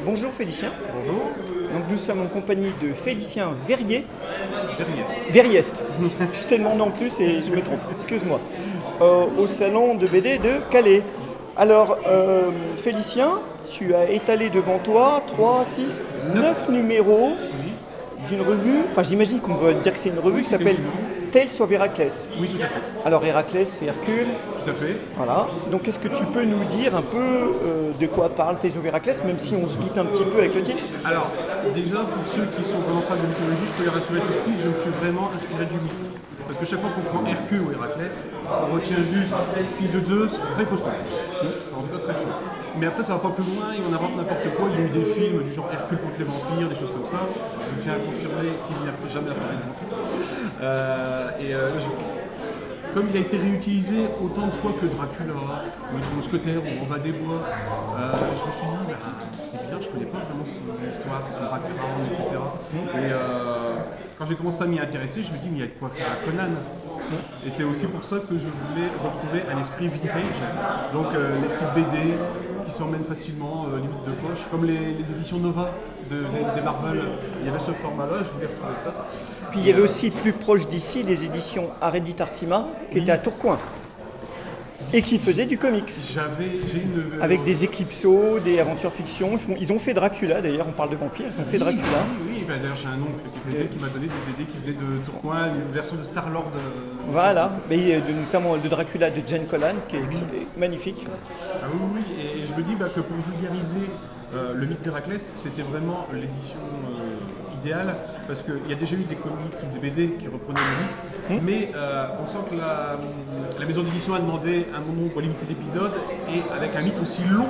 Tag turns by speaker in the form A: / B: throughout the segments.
A: Bonjour Félicien.
B: Bonjour.
A: Donc nous sommes en compagnie de Félicien Verrier.
B: Verriest.
A: Verriest. Je te demande en plus et je me trompe, excuse-moi. Au salon de BD de Calais. Alors, Félicien, tu as étalé devant toi 3, 6, 9 numéros d'une revue. Enfin, j'imagine qu'on peut dire que c'est une revue qui s'appelle Tales of Héraclès.
B: Oui, tout à fait.
A: Alors, Héraclès, c'est Hercule.
B: Tout à fait.
A: Voilà. Donc, est-ce que tu peux nous dire un peu de quoi parle Tales of Héraclès, même si on se doute un petit peu avec le titre?
B: Alors, déjà, pour ceux qui sont vraiment fans de mythologie, je peux les rassurer tout de suite, je me suis vraiment inspiré du mythe. Parce que chaque fois qu'on prend Hercule ou Héraclès, on retient juste fils de Zeus, très costaud. En tout cas, très fort. Mais après, ça va pas plus loin et on invente n'importe quoi. Il y a eu des films du genre Hercule contre les vampires, des choses comme ça. Je tiens à confirmer qu'il n'y a jamais affronté de vampire. Comme il a été réutilisé autant de fois que Dracula, le Mousquetaire ou Robin des Bois, je me suis dit, c'est bizarre, je connais pas vraiment son histoire, son background, etc. Et quand j'ai commencé à m'y intéresser, je me dis, mais il y a de quoi faire à Conan. Et c'est aussi pour ça que je voulais retrouver un esprit vintage, donc les petites BD qui s'emmènent facilement, limite de poche, comme les éditions Nova des Marvel. Il y avait ce format-là, je voulais retrouver ça.
A: Puis il y avait aussi plus proche d'ici les éditions Arédit Artima qui étaient à Tourcoing et qui faisaient du comics.
B: J'ai une...
A: Avec des éclipsos, des aventures fiction. Ils ont fait Dracula d'ailleurs, on parle de vampires, ils ont fait Dracula.
B: Oui, d'ailleurs j'ai un oncle qui m'a donné des BD qui venaient de Tourcoing, une version de Star-Lord.
A: Voilà, mais notamment de Dracula de Jane Collan qui est magnifique.
B: Ah oui, et je me dis que pour vulgariser le mythe d'Héraclès, c'était vraiment l'édition idéale, parce qu'il y a déjà eu des comics ou des BD qui reprenaient le mythe, mais on sent que la maison d'édition a demandé un nombre limité d'épisodes, et avec un mythe aussi long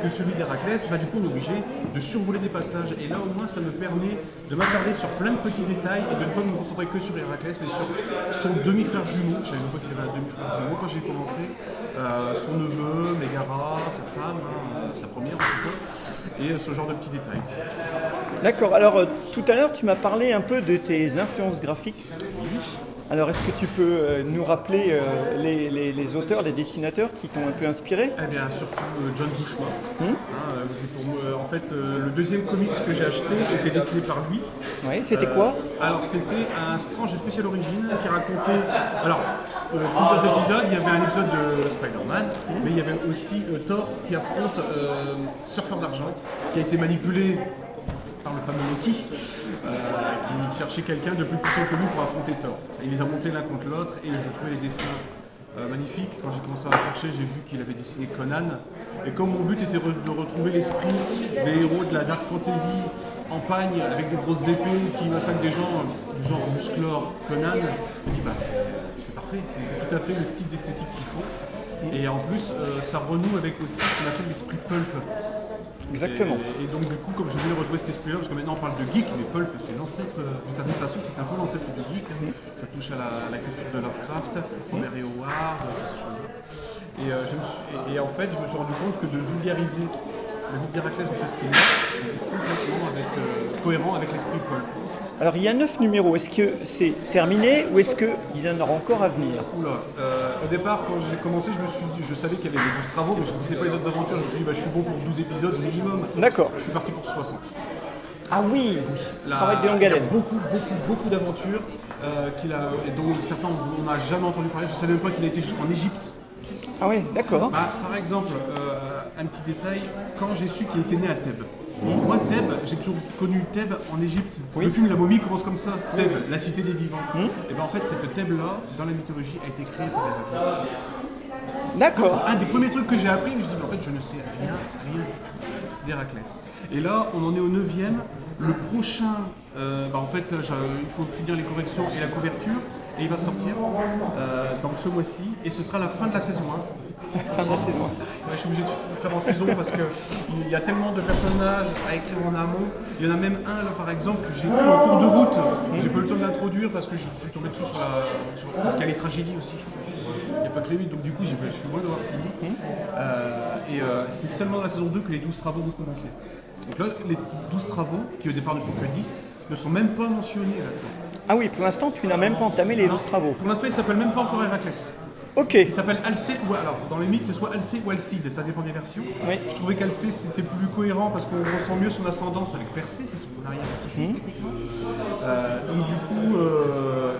B: que celui d'Héraclès, du coup on est obligé de survoler des passages, et là au moins ça me permet de m'attarder sur plein de petits détails, et de ne pas me concentrer que sur Héraclès, mais sur son demi-frère jumeau. Je savais même pas qu'il avait un demi-frère jumeau quand j'ai commencé, son neveu, Mégara, sa femme, sa première en tout cas, et ce genre de petits détails.
A: D'accord, alors tout à l'heure tu m'as parlé un peu de tes influences graphiques. Alors est-ce que tu peux nous rappeler les auteurs, les dessinateurs qui t'ont un peu inspiré?
B: Eh bien surtout John Bushma. En fait, le deuxième comics que j'ai acheté était dessiné par lui.
A: Oui, c'était quoi?
B: Alors c'était un Strange Spécial Origin qui racontait... Alors, plusieurs épisodes, il y avait un épisode de Spider-Man, mais il y avait aussi Thor qui affronte Surfeur d'Argent, qui a été manipulé par le fameux Loki, qui cherchait quelqu'un de plus puissant que lui pour affronter Thor. Et il les a montés l'un contre l'autre et je trouvais les dessins magnifiques. Quand j'ai commencé à chercher, j'ai vu qu'il avait dessiné Conan. Et comme mon but était de retrouver l'esprit des héros de la Dark Fantasy en pagne avec des grosses épées qui massacrent des gens du genre Musclor, Conan, je me dis c'est parfait, c'est tout à fait le style d'esthétique qu'il faut. Et en plus, ça renoue avec aussi ce qu'on appelle l'esprit pulp.
A: Exactement.
B: Et donc du coup, comme je voulais retrouver cet esprit-là, parce que maintenant on parle de geek, mais pulp c'est l'ancêtre, d'une certaine façon c'est un peu l'ancêtre du geek, ça touche à la culture de Lovecraft, Homer et Howard, toutes ces choses-là. Et en fait, je me suis rendu compte que de vulgariser le mythe d'Héraclès de ce style-là, c'est complètement cohérent avec l'esprit pulp.
A: Alors il y a 9 numéros, est-ce que c'est terminé ou est-ce qu'il y en aura encore à venir?
B: Au départ, quand j'ai commencé, je savais qu'il y avait les 12 travaux, mais je ne connaissais pas les autres aventures. Je me suis dit, je suis bon pour 12 épisodes minimum.
A: D'accord.
B: Je suis parti pour 60.
A: Ah oui, ça va être des longues haleines.
B: Il y a beaucoup d'aventures dont certains on n'a jamais entendu parler. Je ne savais même pas qu'il a été jusqu'en Égypte.
A: Ah oui, d'accord.
B: Par exemple, un petit détail, quand j'ai su qu'il était né à Thèbes. Moi, Thèbes, j'ai toujours connu Thèbes en Égypte. Oui. Le film La Momie commence comme ça, Thèbes, la cité des vivants. Et bien en fait, cette Thèbes-là, dans la mythologie, a été créée par Héraclès.
A: D'accord.
B: Donc, un des premiers trucs que j'ai appris, je dis, en fait, je ne sais rien du tout d'Héraclès. Et là, on en est au 9e. Le prochain, en fait, il faut finir les corrections et la couverture. Et il va sortir donc ce mois-ci. Et ce sera la fin de la saison 1.
A: Fin de la saison.
B: Ouais, je suis obligé de faire en saison parce qu'il y a tellement de personnages à écrire en amont. Il y en a même un là par exemple que j'ai pris en cours de route. J'ai pas eu le temps de l'introduire parce que je suis tombé dessus parce qu'il y a les tragédies aussi. Il n'y a pas que les 8, donc du coup je suis loin d'avoir fini. C'est seulement dans la saison 2 que les 12 travaux vont commencer. Donc là, les 12 travaux, qui au départ ne sont que 10, ne sont même pas mentionnés là-dedans.
A: Ah oui, pour l'instant tu n'as même pas entamé les 12 travaux.
B: Pour l'instant il s'appelle même pas encore Héraclès.
A: Ok.
B: Il s'appelle Alcée, ou alors dans les mythes c'est soit Alcée ou Alcide, ça dépend des versions.
A: Oui.
B: Je trouvais qu'Alcée c'était plus cohérent parce qu'on ressent mieux son ascendance avec Persée, c'est son arrière-petit-fils techniquement. Donc du coup,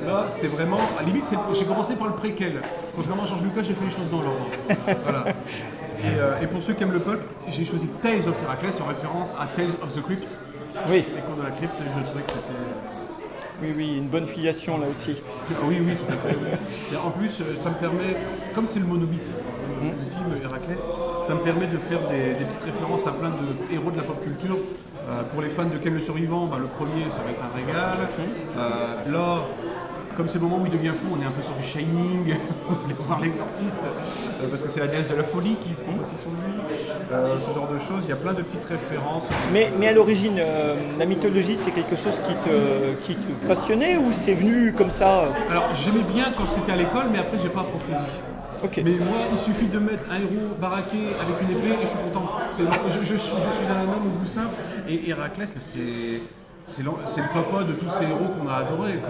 B: là c'est vraiment, à la limite j'ai commencé par le préquel. Contrairement à George Lucas, j'ai fait les choses dans l'ordre. Voilà. Et pour ceux qui aiment le pulp, j'ai choisi Tales of Héraclès en référence à Tales of the Crypt.
A: Oui.
B: L'écho de la crypte, je trouvais que c'était...
A: Oui, une bonne filiation là aussi.
B: Ah oui, tout à fait. Oui. Et en plus, ça me permet, comme c'est le monobite, l'ultime Héraclès, ça me permet de faire des petites références à plein de héros de la pop culture. Pour les fans de Ken le Survivant, le premier, ça va être un régal. Là, comme c'est le moment où il devient fou, on est un peu sur du Shining, on va aller voir l'exorciste, parce que c'est la déesse de la folie qui prend possession de lui, ce genre de choses. Il y a plein de petites références.
A: Mais à l'origine, la mythologie, c'est quelque chose qui te passionnait ou c'est venu comme ça
B: Alors j'aimais bien quand c'était à l'école, mais après j'ai pas approfondi.
A: Ok.
B: Mais moi, il suffit de mettre un héros baraqué avec une épée et je suis content. Je suis un homme au bout simple. Et Héraclès, c'est le papa de tous ces héros qu'on a adorés.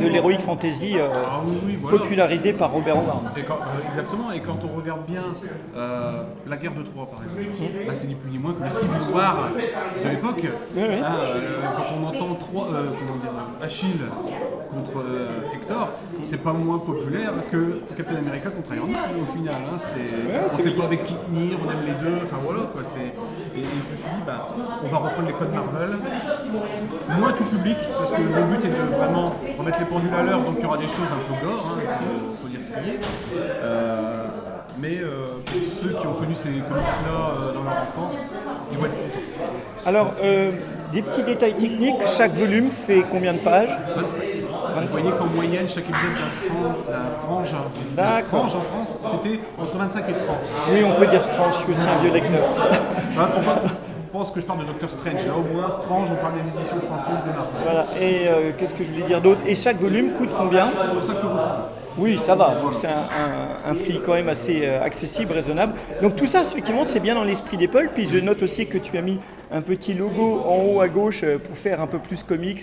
A: De l'heroic fantasy
B: Voilà.
A: popularisé par Robert Howard.
B: Exactement, et quand on regarde bien la guerre de Troie par exemple, c'est ni plus ni moins que le Civil War de l'époque.
A: Oui.
B: Quand on entend Achille contre Hector, c'est pas moins populaire que Captain America contre Iron Man au final. On sait pas avec qui tenir, on aime les deux, enfin voilà quoi. Et je me suis dit, on va reprendre les codes Marvel. Moins tout public, parce que le but est de vraiment remettre les pendules à l'heure, donc il y aura des choses un peu gore, il faut dire ce qu'il y est. Mais pour ceux qui ont connu ces comics-là dans leur enfance, ils vont être contents.
A: Alors, des petits détails techniques, chaque volume fait combien de pages?
B: 25. Vous voyez qu'en moyenne, chaque épisode d'un Strange en France, c'était entre 25 et 30.
A: Oui, on peut dire Strange, je suis aussi un vieux lecteur.
B: Je pense que je parle de Doctor Strange. Là, au moins, Strange, on parle des éditions françaises de Marvel.
A: Voilà, et qu'est-ce que je voulais dire d'autre? Et chaque volume coûte combien?
B: 5 €.
A: Oui, ça va, donc c'est un prix quand même assez accessible, raisonnable. Donc tout ça, effectivement, c'est bien dans l'esprit des pulps. Puis je note aussi que tu as mis un petit logo en haut à gauche pour faire un peu plus comics,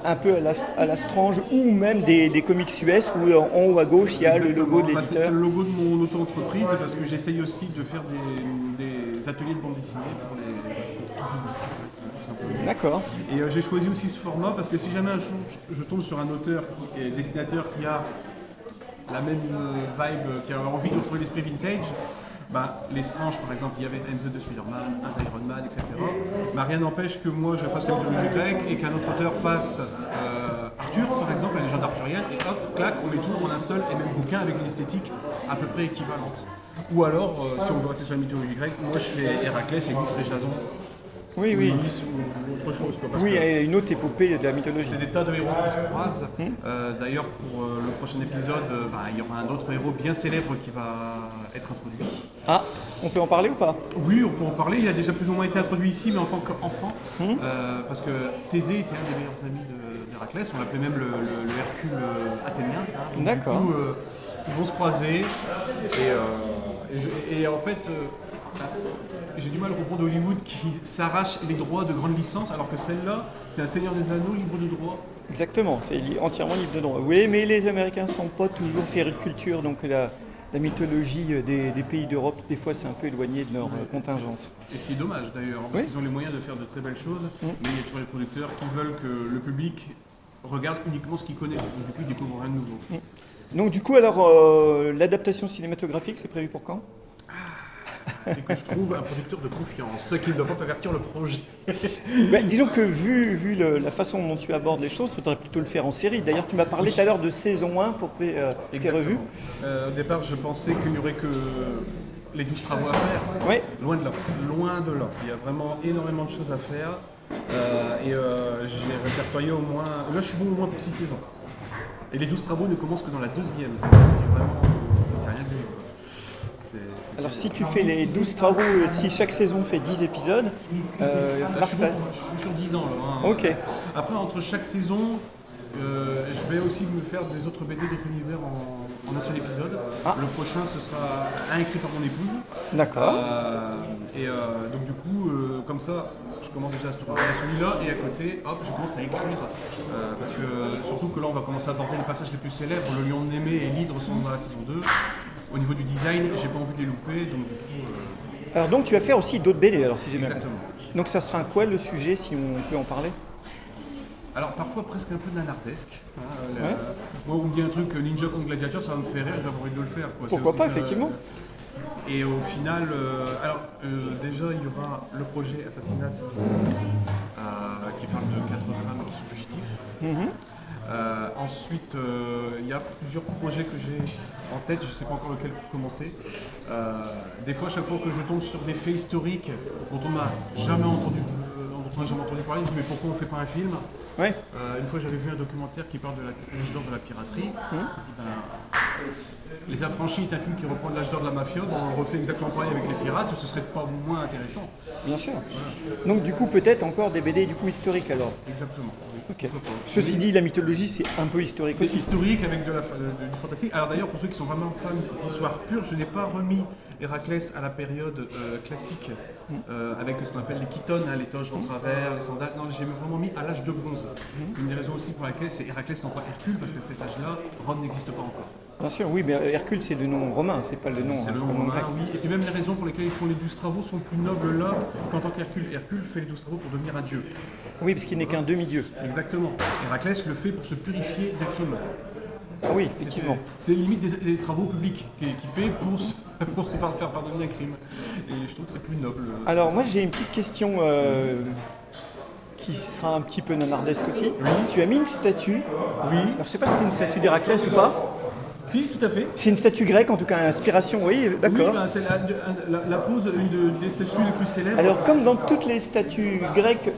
A: un peu à la Strange, ou même des comics US où en haut à gauche, il y a le logo de l'éditeur.
B: C'est le logo de mon auto-entreprise parce que j'essaye aussi de faire des ateliers de bande dessinée pour les
A: D'accord.
B: Et j'ai choisi aussi ce format parce que si jamais un jour je tombe sur un auteur et dessinateur qui a la même vibe, qui a envie de retrouver l'esprit vintage, les Strange par exemple, il y avait MZ de Spider-Man, un d'Iron Man, etc. Rien n'empêche que moi je fasse la mythologie grecque et qu'un autre auteur fasse Arthur par exemple, la légende arthurienne, et hop, clac, on met tout en un seul et même bouquin avec une esthétique à peu près équivalente. Ou alors, si on veut rester sur la mythologie grecque, moi je fais Héraclès et Gouffre et Jason.
A: Oui.
B: Ou autre chose. Parce
A: et une autre épopée de la mythologie.
B: C'est des tas de héros qui se croisent. D'ailleurs, pour le prochain épisode, il y aura un autre héros bien célèbre qui va être introduit.
A: Ah, on peut en parler ou pas?
B: Oui, on peut en parler. Il a déjà plus ou moins été introduit ici, mais en tant qu'enfant. Parce que Thésée était un des meilleurs amis d'Héraclès. On l'appelait même le Hercule athénien.
A: D'accord.
B: Du coup, ils vont se croiser. Et en fait... j'ai du mal à comprendre Hollywood qui s'arrache les droits de grandes licences alors que celle-là, c'est un Seigneur des Anneaux libre de droit.
A: Exactement, c'est entièrement libre de droit. Oui, mais les Américains ne sont pas toujours férus de culture, donc la mythologie des pays d'Europe, des fois, c'est un peu éloigné de leur contingence.
B: Et ce qui est dommage d'ailleurs, parce qu'ils ont les moyens de faire de très belles choses, mais il y a toujours les producteurs qui veulent que le public regarde uniquement ce qu'il connaît, donc du coup ils découvrent rien de nouveau.
A: Donc du coup, alors, l'adaptation cinématographique, c'est prévu pour quand?
B: Et que je trouve un producteur de confiance, qui ne doit pas pervertir le projet.
A: Disons que vu la façon dont tu abordes les choses, il faudrait plutôt le faire en série. D'ailleurs, tu m'as parlé tout à l'heure de saison 1 pour tes revues.
B: Au départ, je pensais qu'il n'y aurait que les 12 travaux à faire.
A: Oui.
B: Loin de là. Il y a vraiment énormément de choses à faire. J'ai répertorié au moins... Là, je suis bon au moins pour 6 saisons. Et les 12 travaux ne commencent que dans la deuxième. C'est vraiment... C'est rien de mieux.
A: Alors si tu fais les 12 travaux, si chaque saison fait 10 épisodes,
B: je suis sur 10 ans là.
A: Ok.
B: Après, entre chaque saison, je vais aussi me faire des autres BD d'autres univers en un seul épisode. Le prochain, ce sera un écrit par mon épouse.
A: D'accord.
B: Et donc du coup, comme ça, je commence déjà à structurer celui-là et à côté, hop, je commence à écrire. Parce que surtout que là, on va commencer à aborder les passages les plus célèbres. Le Lion de Némée et l'Hydre sont dans la saison 2. Au niveau du design, j'ai pas envie de les louper, donc du coup...
A: Alors donc tu vas faire aussi d'autres BD, alors si j'ai bien compris.
B: Exactement.
A: Donc ça sera quoi le sujet, si on peut en parler?
B: Alors parfois presque un peu nanardesque. Moi on me dit un truc ninja contre gladiateur, ça va me faire rire, j'ai envie de le faire. Quoi.
A: Pourquoi pas, effectivement.
B: Et au final, déjà il y aura le projet Assassinat qui parle de 4 femmes qui sont fugitifs. Ensuite, il y a plusieurs projets que j'ai en tête, je ne sais pas encore lequel commencer. Des fois, chaque fois que je tombe sur des faits historiques dont on n'a jamais entendu parler, je me dis mais pourquoi on ne fait pas un film?
A: Ouais.
B: Une fois, j'avais vu un documentaire qui parle de l'âge d'or de la piraterie. Les Affranchis est un film qui reprend l'âge d'or de la mafia, on refait exactement pareil avec les pirates, ce serait pas moins intéressant.
A: Bien sûr. Voilà. Donc du coup peut-être encore des BD du coup historiques alors.
B: Exactement.
A: Ok. Ceci dit, la mythologie c'est un peu historique aussi.
B: C'est historique avec du fantastique. Alors d'ailleurs pour ceux qui sont vraiment fans d'histoire pure, je n'ai pas remis Héraclès à la période classique avec ce qu'on appelle les chitones, les toges en travers, les sandales. Non, j'ai vraiment mis à l'âge de bronze. C'est une des raisons aussi pour laquelle c'est Héraclès non pas Hercule, parce qu'à cet âge-là, Rome n'existe pas encore.
A: Bien sûr, oui, mais Hercule c'est le nom romain, c'est pas le nom.
B: C'est le nom romain, oui. Et puis même les raisons pour lesquelles ils font les 12 travaux sont plus nobles là qu'en tant qu'Hercule. Hercule fait les 12 travaux pour devenir un dieu.
A: Oui, parce qu'il n'est qu'un demi-dieu.
B: Exactement. Héraclès le fait pour se purifier d'un crime.
A: Ah oui, effectivement.
B: C'est limite des travaux publics qu'il fait pour se faire pardonner un crime. Et je trouve que c'est plus noble.
A: Alors moi j'ai une petite question qui sera un petit peu nanardesque aussi.
B: Oui.
A: Tu as mis une statue.
B: Oui.
A: Alors je sais pas si c'est une statue d'Héraclès ou pas.
B: Si, tout à fait.
A: C'est une statue grecque, en tout cas, inspiration, oui, d'accord.
B: Oui, ben, c'est la pose, des statues les plus célèbres.
A: Alors, comme dans toutes les statues grecques,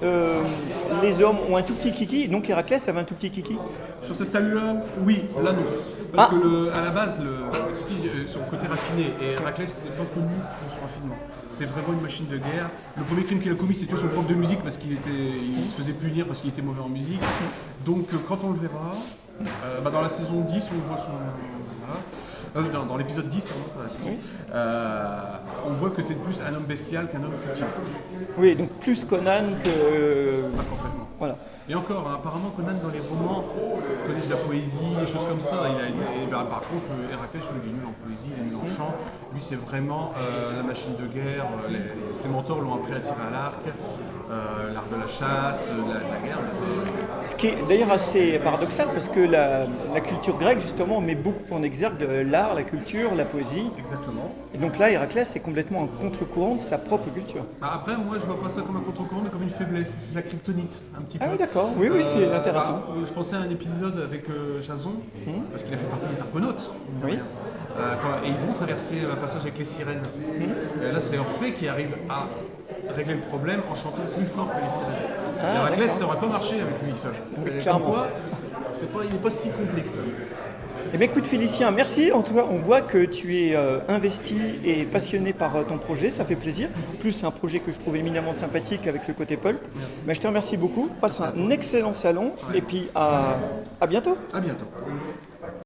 A: les hommes ont un tout petit kiki, donc Héraclès avait un tout petit kiki.
B: Sur cette statue-là, oui, là non. Parce que à la base, le kiki, son côté raffiné, et Héraclès n'est pas connu pour son raffinement. C'est vraiment une machine de guerre. Le premier crime qu'il a commis, c'est tuer son prof de musique parce qu'il se faisait punir parce qu'il était mauvais en musique. Donc, quand on le verra, dans la saison 10, on voit son... Voilà. Dans l'épisode 10, pardon, pas la saison, on voit que c'est plus un homme bestial qu'un homme cultivé.
A: Oui, donc plus Conan que...
B: Pas complètement.
A: Voilà.
B: Et encore, apparemment Conan dans les romans connaît de la poésie, des choses comme ça. Par contre, Héraclès, il est nul en poésie, il est nul en chant. Lui, c'est vraiment la machine de guerre. Ses mentors l'ont appris à tirer à l'arc, l'art de la chasse, la guerre.
A: Ce qui est d'ailleurs assez paradoxal parce que la culture grecque, justement, met beaucoup en exergue l'art, la culture, la poésie.
B: Exactement.
A: Et donc là, Héraclès est complètement un contre-courant de sa propre culture.
B: Après, moi, je vois pas ça comme un contre-courant, mais comme une faiblesse. C'est sa kryptonite, un petit peu.
A: Ah oui, d'accord. Oui, c'est intéressant.
B: Je pensais à un épisode avec Jason, parce qu'il a fait partie des Argonautes.
A: Oui.
B: Et ils vont traverser un passage avec les sirènes. Et là, c'est Orphée qui arrive à régler le problème en chantant plus fort que les sirènes. Héraclès, ça aurait pas marché avec lui, ça.
A: Clairement.
B: Il n'est pas si complexe.
A: Eh bien, écoute Félicien, merci. En tout cas, on voit que tu es investi et passionné par ton projet, ça fait plaisir. En plus, c'est un projet que je trouve éminemment sympathique avec le côté pulp. Mais je te remercie beaucoup. Passe un excellent salon et puis à bientôt.
B: À bientôt.